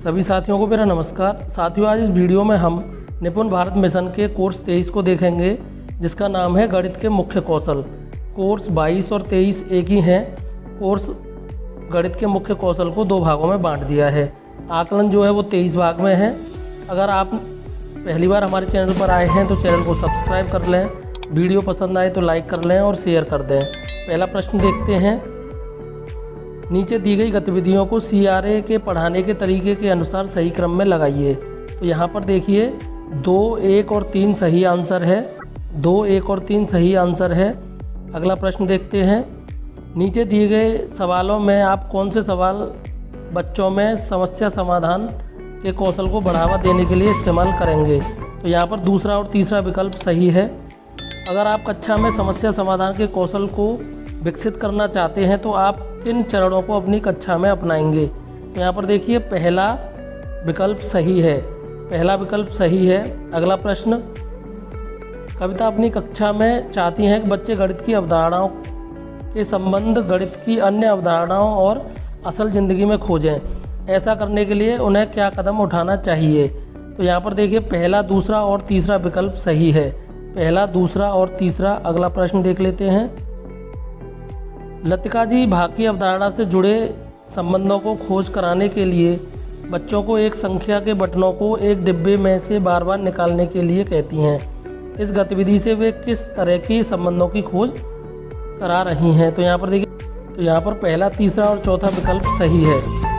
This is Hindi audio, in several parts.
सभी साथियों को मेरा नमस्कार। साथियों, आज इस वीडियो में हम निपुण भारत मिशन के कोर्स 23 को देखेंगे, जिसका नाम है गणित के मुख्य कौशल। कोर्स 22 और 23 एक ही हैं। कोर्स गणित के मुख्य कौशल को 2 भागों में बांट दिया है। आकलन जो है वो 23 भाग में है। अगर आप पहली बार हमारे चैनल पर आए हैं तो चैनल को सब्सक्राइब कर लें, वीडियो पसंद आए तो लाइक कर लें और शेयर कर दें। पहला प्रश्न देखते हैं। नीचे दी गई गतिविधियों को CRA के पढ़ाने के तरीके के अनुसार सही क्रम में लगाइए। तो यहाँ पर देखिए 2, 1 और 3 सही आंसर है। 2, 1 और 3 सही आंसर है। अगला प्रश्न देखते हैं। नीचे दिए गए सवालों में आप कौन से सवाल बच्चों में समस्या समाधान के कौशल को बढ़ावा देने के लिए इस्तेमाल करेंगे। तो यहाँ पर दूसरा और तीसरा विकल्प सही है। अगर आप कक्षा में समस्या समाधान के कौशल को विकसित करना चाहते हैं तो आप किन चरणों को अपनी कक्षा में अपनाएंगे। तो यहाँ पर देखिए पहला विकल्प सही है। पहला विकल्प सही है। अगला प्रश्न। कविता अपनी कक्षा में चाहती हैं कि बच्चे गणित की अवधारणाओं के संबंध गणित की अन्य अवधारणाओं और असल ज़िंदगी में खोजें। ऐसा करने के लिए उन्हें क्या कदम उठाना चाहिए। तो यहाँ पर देखिए पहला, दूसरा और तीसरा विकल्प सही है। पहला, दूसरा और तीसरा। अगला प्रश्न देख लेते हैं। लतिका जी भाग की अवधारणा से जुड़े संबंधों को खोज कराने के लिए बच्चों को एक संख्या के बटनों को एक डिब्बे में से बार बार निकालने के लिए कहती हैं। इस गतिविधि से वे किस तरह के संबंधों की खोज करा रही हैं। तो यहाँ पर देखिए, तो यहाँ पर पहला, तीसरा और चौथा विकल्प सही है।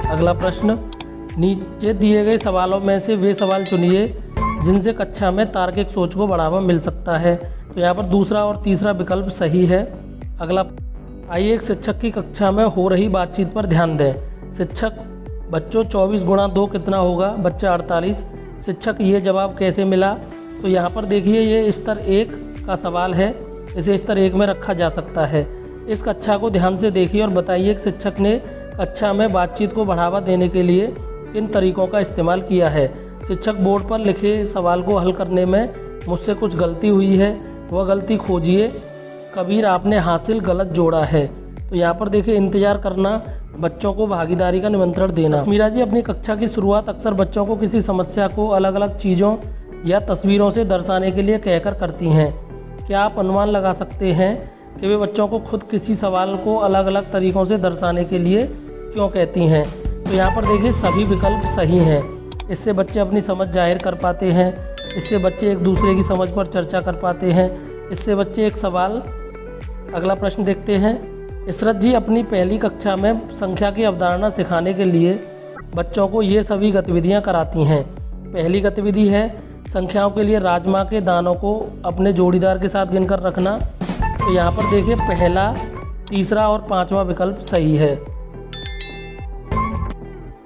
अगला प्रश्न। नीचे दिए गए सवालों में से वे सवाल चुनिए जिनसे कक्षा में तार्किक सोच को बढ़ावा मिल सकता है। तो यहाँ पर दूसरा और तीसरा विकल्प सही है। अगला। आइए एक शिक्षक की कक्षा में हो रही बातचीत पर ध्यान दें। शिक्षक: बच्चों 24 गुणा 2 कितना होगा। बच्चा: 48। शिक्षक: ये जवाब कैसे मिला। तो यहाँ पर देखिए ये स्तर 1 का सवाल है। इसे स्तर 1 में रखा जा सकता है। इस कक्षा को ध्यान से देखिए और बताइए कि शिक्षक ने कक्षा में बातचीत को बढ़ावा देने के लिए किन तरीकों का इस्तेमाल किया है। शिक्षक: बोर्ड पर लिखे सवाल को हल करने में मुझसे कुछ गलती हुई है, वह गलती खोजिए। कबीर: आपने हासिल गलत जोड़ा है। तो यहाँ पर देखिए इंतज़ार करना, बच्चों को भागीदारी का निमंत्रण देना। मीरा जी अपनी कक्षा की शुरुआत अक्सर बच्चों को किसी समस्या को अलग अलग चीज़ों या तस्वीरों से दर्शाने के लिए कहकर करती हैं। क्या आप अनुमान लगा सकते हैं कि वे बच्चों को खुद किसी सवाल को अलग अलग तरीक़ों से दर्शाने के लिए क्यों कहती हैं। तो यहाँ पर देखिए सभी विकल्प सही हैं। इससे बच्चे अपनी समझ जाहिर कर पाते हैं। इससे बच्चे एक दूसरे की समझ पर चर्चा कर पाते हैं। इससे बच्चे एक सवाल। अगला प्रश्न देखते हैं। इशरत जी अपनी पहली कक्षा में संख्या की अवधारणा सिखाने के लिए बच्चों को ये सभी गतिविधियां कराती हैं। पहली गतिविधि है संख्याओं के लिए राजमा के दानों को अपने जोड़ीदार के साथ गिनकर रखना। तो यहाँ पर देखिए पहला, तीसरा और 5वां विकल्प सही है।